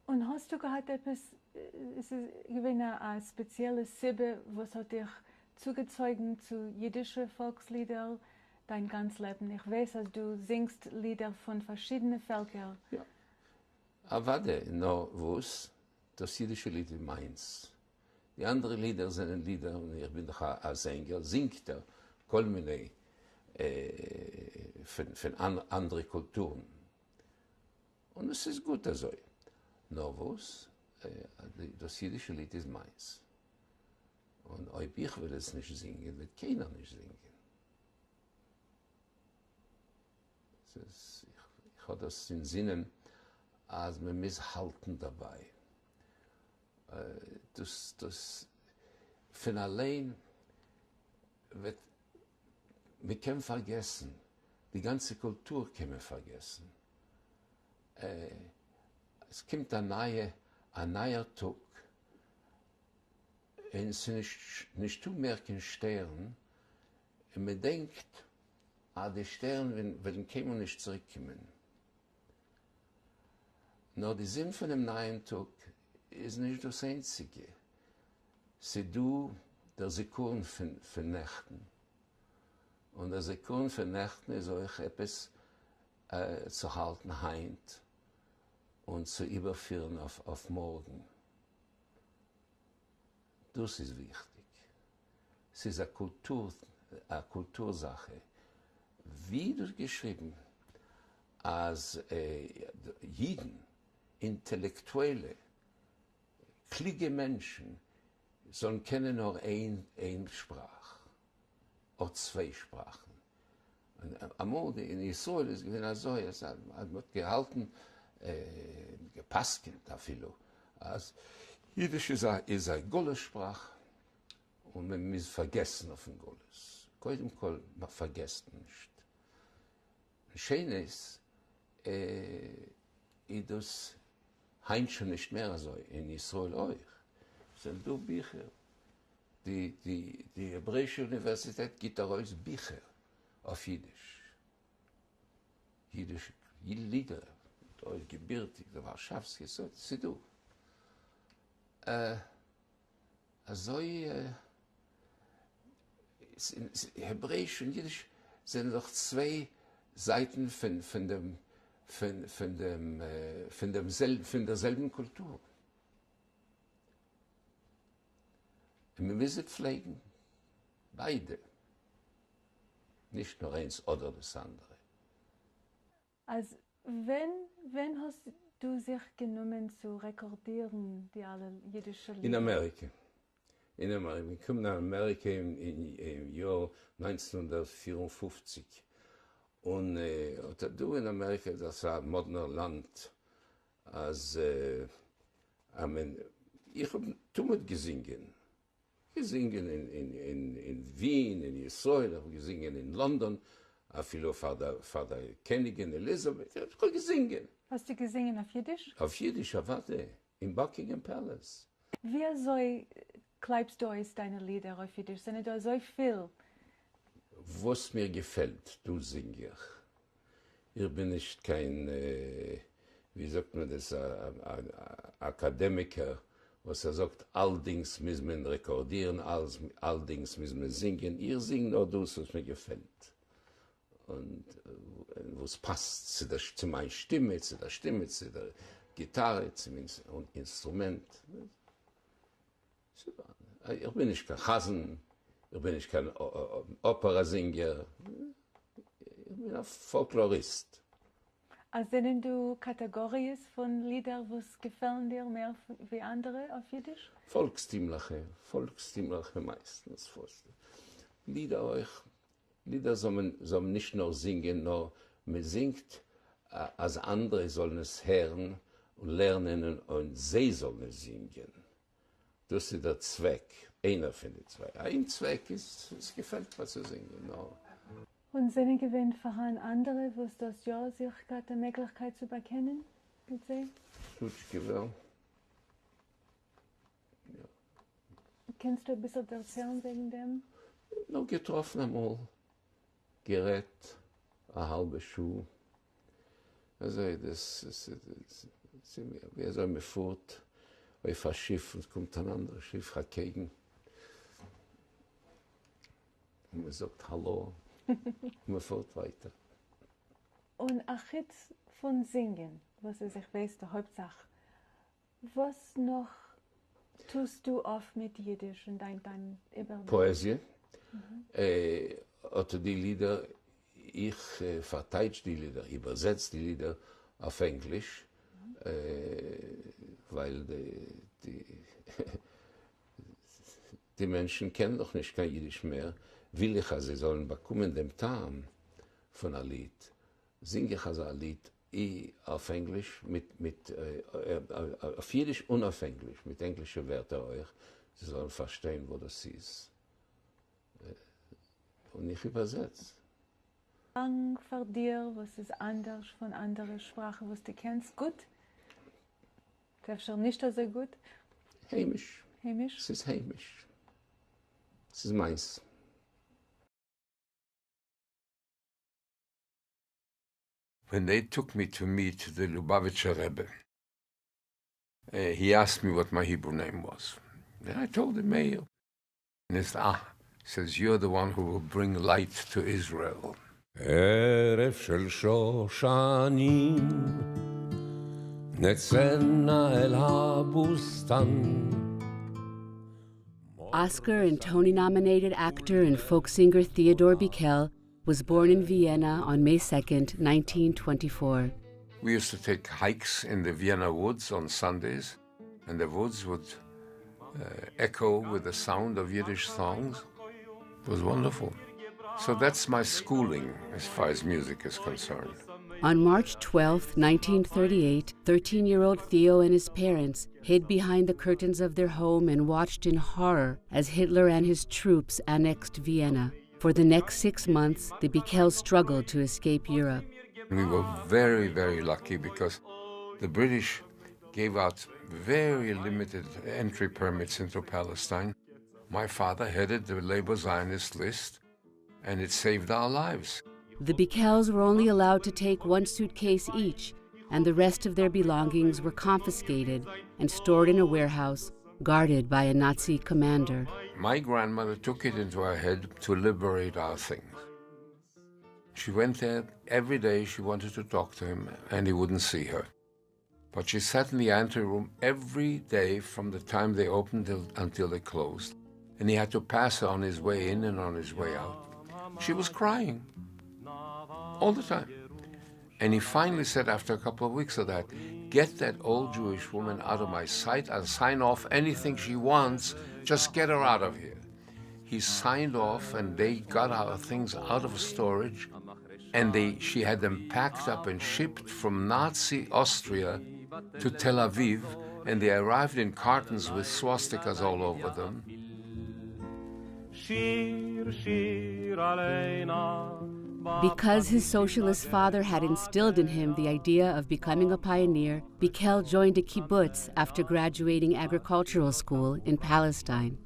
Und hast du gehabt etwas, ist es eine spezielle Sibbe, was hat dich zugezogen zu jüdischen Volksliedern dein ganzes Leben? Ich weiß, dass du singst Lieder von verschiedenen Völkern. Ja. Aber warte, no, was? Das jüdische Lied ist meins. Die anderen Lieder sind Lieder, und ich bin doch ein Sänger, singt er kolmine von anderen Kulturen. Und es ist gut so. No, was? Das jüdische Lied ist meins. Und ob ich will es nicht singen, wird keiner nicht singen. Ich habe das in Sinnen, als wir misshalten dabei. Das von allein wird, wir können vergessen, die ganze Kultur können wir vergessen. Es kommt ein neuer Tag, und es sind nicht zu merken Sterne, und man denkt, die Sterne werden kommen nicht zurückkommen. Nur der Sinn von dem neuen Tag ist nicht das Einzige. Sie du der Sekunde von Nächten. Und der Sekunde von Nächten ist euch etwas zu halten heint und zu überführen auf morgen. Das ist wichtig. Es ist eine Kultursache. Wie du geschrieben, als Jiden, Intellektuelle, kluge Menschen, sollen kennen nur eine Sprache, oder zwei Sprachen. Einmal in Israel ist es so, es hat gehalten, gepasst dafür. Also, Jiddisch ist eine Gollesprache und man muss vergessen auf den Golles. Koidem Kol, man vergesst nicht. Schön ist, das heint schon nicht mehr so, in Israel euch. Es sind nur Bücher. Die Hebräische Universität gibt daraus Bücher auf Jiddisch. Jiddisch Lieder, gebürtig, der Warschawski, so, sie du. Also, Hebräisch und Jiddisch sind doch zwei Seiten von derselben Kultur. Und wir müssen pflegen, beide. Nicht nur eins oder das andere. Also, wenn hast du sich genommen zu rekordieren, die alle jüdischen Lieder? In Amerika. Wir kommen nach Amerika im Jahr 1954. Und du in Amerika, das war ein moderner Land. Ich habe damit gesungen. Gesungen in Wien, in Israel, habe gesungen in London, viele von der Königin Elisabeth. Ich habe gesungen. Hast du gesungen auf Jiddisch? Auf Jiddisch, warte, im Buckingham Palace. Wie so kleibst du aus deine Lieder auf Jiddisch? Sind da so viel? Was mir gefällt, du Singer. Ich bin nicht kein, wie sagt man das, Akademiker, was sagt, allerdings müssen wir rekordieren, allerdings müssen wir singen. Ihr singt nur das, was mir gefällt. Und was passt zu meiner Stimme, zu der Gitarre, zum Instrument. Ich bin nicht kein Hasen, ich bin nicht kein Operasänger, ich bin ein Folklorist. Also sind du Kategorien von Liedern, was gefallen dir mehr wie andere auf Jiddisch? Volkstimmliche meistens. Lieder soll man nicht nur singen, nur man singt, als andere sollen es hören und lernen und sie sollen es singen. Das ist der Zweck, einer von den zwei. Ein Zweck ist, es gefällt mir zu singen. No. Und sind gewinnt vorhanden andere, wo es das Jahr sich hat die Möglichkeit zu bekennen mit sie? Schutschgewehr. Ja. Kannst du ein bisschen erzählen wegen dem? Noch getroffen einmal, gerät, eine halbe Schuh. Also das Wie soll man fort auf ein Schiff und kommt ein anderes Schiff dagegen. Und man sagt Hallo und man fährt weiter. Und auch jetzt von Singen, was ist, ich weiß, die Hauptsache. Was noch tust du oft mit Jiddisch und dein Überblick? Poesie. Oder die Lieder, ich verteidige die Lieder, übersetze die Lieder auf Englisch, weil die Menschen kennen noch nicht kein Jiddisch mehr. Will ich, also sie sollen bekommen den Tam von einem Lied, singe ich also ein Lied auf Englisch, auf Jiddisch und auf Englisch, mit englischen Wörtern euch. Sie sollen verstehen, wo das ist. Und ich übersetze. Lang für dir, was ist anders von anderen Sprachen, was du kennst, gut? Darfst du nicht so gut? Heimisch. Heimisch? Es ist heimisch. Es ist meins. When they took me to meet the Lubavitcher Rebbe, he asked me what my Hebrew name was. And I told him Meir. And he says, you're the one who will bring light to Israel. ערב של שושנים, נצאנה אל הבוסתן. Oscar and Tony-nominated actor and folk singer Theodore Bikel was born in Vienna on May 2nd, 1924. We used to take hikes in the Vienna woods on Sundays, and the woods would echo with the sound of Yiddish songs. It was wonderful. So that's my schooling as far as music is concerned. On March 12, 1938, 13-year-old Theo and his parents hid behind the curtains of their home and watched in horror as Hitler and his troops annexed Vienna. For the next 6 months, the Bikels struggled to escape Europe. We were very, very lucky because the British gave out very limited entry permits into Palestine. My father headed the Labor Zionist list, and it saved our lives. The Bikels were only allowed to take 1 suitcase each, and the rest of their belongings were confiscated and stored in a warehouse guarded by a Nazi commander. My grandmother took it into her head to liberate our things. She went there every day. She wanted to talk to him, and he wouldn't see her. But she sat in the anteroom every day from the time they opened until they closed. And he had to pass her on his way in and on his way out. She was crying all the time. And he finally said, after a couple of weeks of that, get that old Jewish woman out of my sight. I'll sign off anything she wants. Just get her out of here. He signed off, and they got our things out of storage, and she had them packed up and shipped from Nazi Austria to Tel Aviv, and they arrived in cartons with swastikas all over them. Because his socialist father had instilled in him the idea of becoming a pioneer, Bikel joined a kibbutz after graduating agricultural school in Palestine.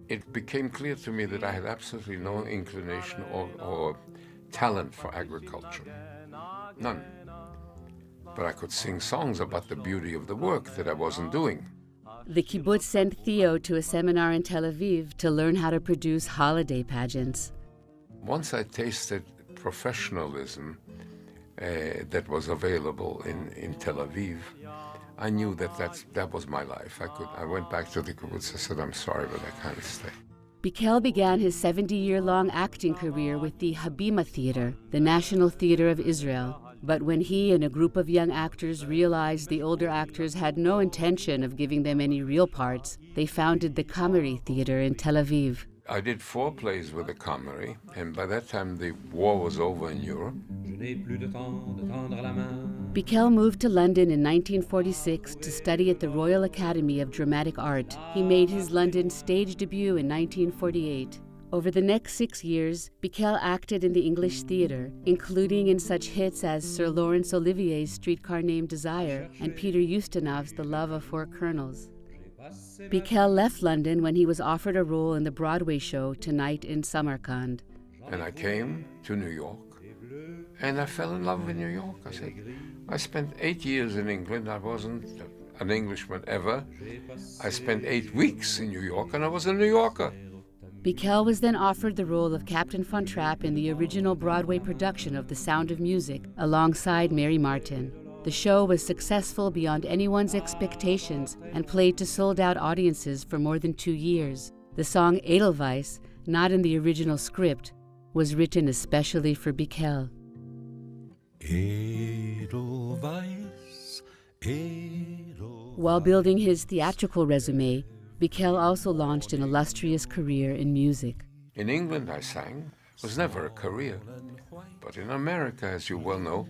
It became clear to me that I had absolutely no inclination or talent for agriculture. None. But I could sing songs about the beauty of the work that I wasn't doing. The kibbutz sent Theo to a seminar in Tel Aviv to learn how to produce holiday pageants. Once I tasted professionalism that was available in Tel Aviv, I knew that was my life. I went back to the kibbutz. I said, I'm sorry, but I can't stay. Bikel began his 70-year-long acting career with the Habima Theater, the National Theater of Israel. But when he and a group of young actors realized the older actors had no intention of giving them any real parts, they founded the Kamari Theater in Tel Aviv. I did 4 plays with the Kamari, and by that time the war was over in Europe. Bikel moved to London in 1946 to study at the Royal Academy of Dramatic Art. He made his London stage debut in 1948. Over the next 6 years, Bikel acted in the English theater, including in such hits as Sir Laurence Olivier's Streetcar Named Desire and Peter Ustinov's The Love of 4 Colonels. Bikel left London when he was offered a role in the Broadway show Tonight in Samarkand. And I came to New York, And I fell in love with New York. I said, I spent 8 years in England. I wasn't an Englishman ever. I spent 8 weeks in New York, and I was a New Yorker. Bikel was then offered the role of Captain Von Trapp in the original Broadway production of The Sound of Music, alongside Mary Martin. The show was successful beyond anyone's expectations and played to sold-out audiences for more than 2 years. The song Edelweiss, not in the original script, was written especially for Bikel. Edelweiss, Edelweiss. While building his theatrical resume, Bikel also launched an illustrious career in music. In England, I sang. It was never a career. But in America, as you well know,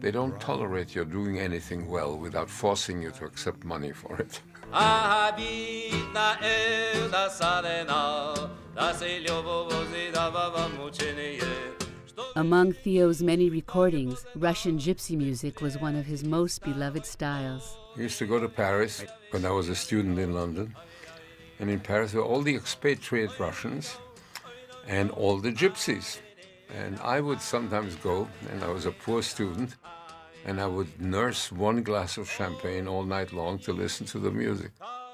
they don't tolerate your doing anything well without forcing you to accept money for it. Among Theo's many recordings, Russian gypsy music was one of his most beloved styles. I used to go to Paris when I was a student in London. And in Paris were all the expatriate Russians and all the gypsies. And I would sometimes go, and I was a poor student, and I would nurse one glass of champagne all night long to listen to the music.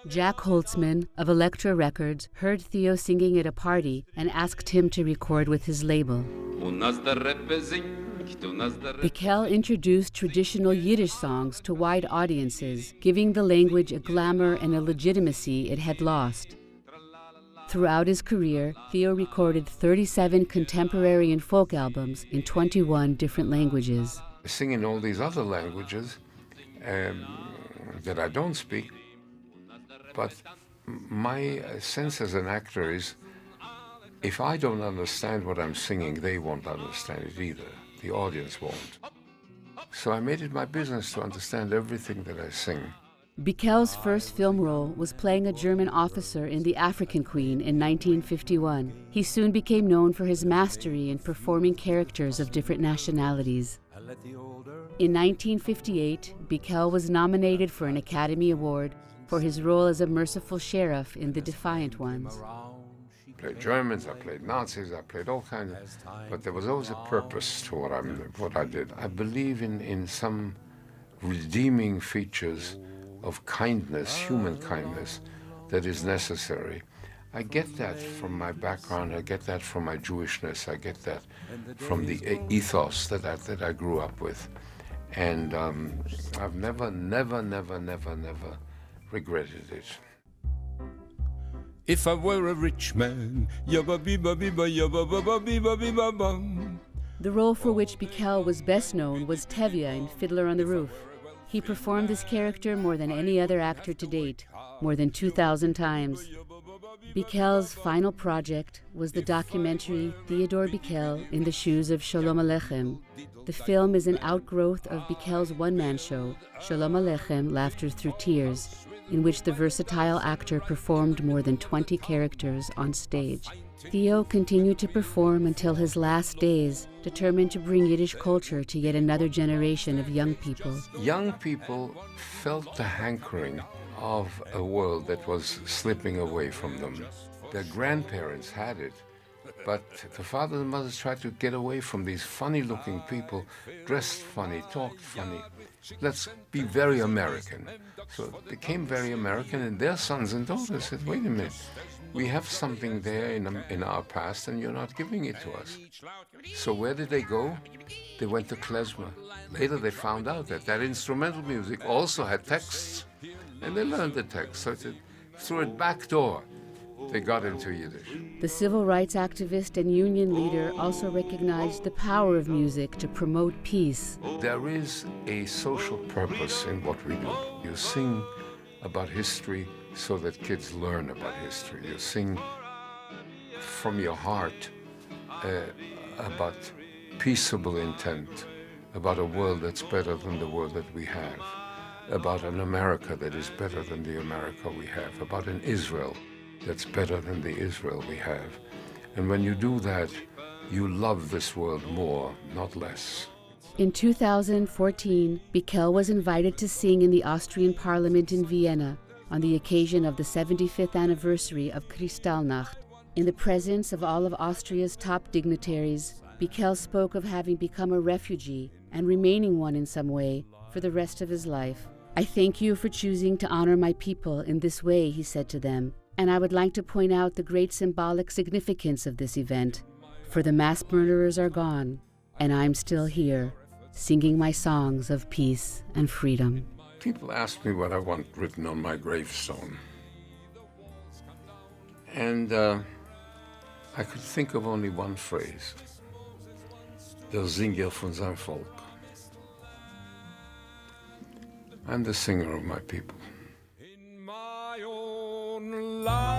Jack Holtzman of Elektra Records heard Theo singing at a party and asked him to record with his label. Bikel introduced traditional Yiddish songs to wide audiences, giving the language a glamour and a legitimacy it had lost. Throughout his career, Theo recorded 37 contemporary and folk albums in 21 different languages. I sing in all these other languages that I don't speak, but my sense as an actor is if I don't understand what I'm singing, they won't understand it either. The audience won't. So I made it my business to understand everything that I sing. Bikel's first film role was playing a German officer in The African Queen in 1951. He soon became known for his mastery in performing characters of different nationalities. In 1958, Bikel was nominated for an Academy Award for his role as a merciful sheriff in The Defiant Ones. I played Germans, I played Nazis, I played all kinds of, but there was always a purpose to what I did. I believe in some redeeming features of kindness, human kindness, that is necessary. I get that from my background, I get that from my Jewishness, I get that from the ethos that I grew up with. And I've never regretted it. If I were a rich man, yabba-bee-ba-bee-ba, The role for which Bikel was best known was Tevye in Fiddler on the Roof. He performed this character more than any other actor to date, more than 2,000 times. Bikel's final project was the documentary Theodore Bikel in the Shoes of Sholom Aleichem. The film is an outgrowth of Bikel's one-man show, Sholom Aleichem, Laughter Through Tears, in which the versatile actor performed more than 20 characters on stage. Theo continued to perform until his last days, determined to bring Yiddish culture to yet another generation of young people. Young people felt the hankering of a world that was slipping away from them. Their grandparents had it, but the fathers and mothers tried to get away from these funny-looking people, dressed funny, talked funny. Let's be very American. So it became very American, and their sons and daughters said, wait a minute, we have something there in our past, and you're not giving it to us. So where did they go? They went to klezmer. Later they found out that instrumental music also had texts, and they learned the text. So through a back door, they got into Yiddish. The civil rights activist and union leader also recognized the power of music to promote peace. There is a social purpose in what we do. You sing about history so that kids learn about history. You sing from your heart about peaceable intent, about a world that's better than the world that we have, about an America that is better than the America we have, about an Israel that's better than the Israel we have. And when you do that, you love this world more, not less. In 2014, Bikel was invited to sing in the Austrian Parliament in Vienna on the occasion of the 75th anniversary of Kristallnacht. In the presence of all of Austria's top dignitaries, Bikel spoke of having become a refugee and remaining one in some way for the rest of his life. "I thank you for choosing to honor my people in this way," he said to them, "and I would like to point out the great symbolic significance of this event, for the mass murderers are gone, and I'm still here, singing my songs of peace and freedom." People ask me what I want written on my gravestone. And I could think of only one phrase. Der Singer von seinem Volk. I'm the singer of my people. In my own life.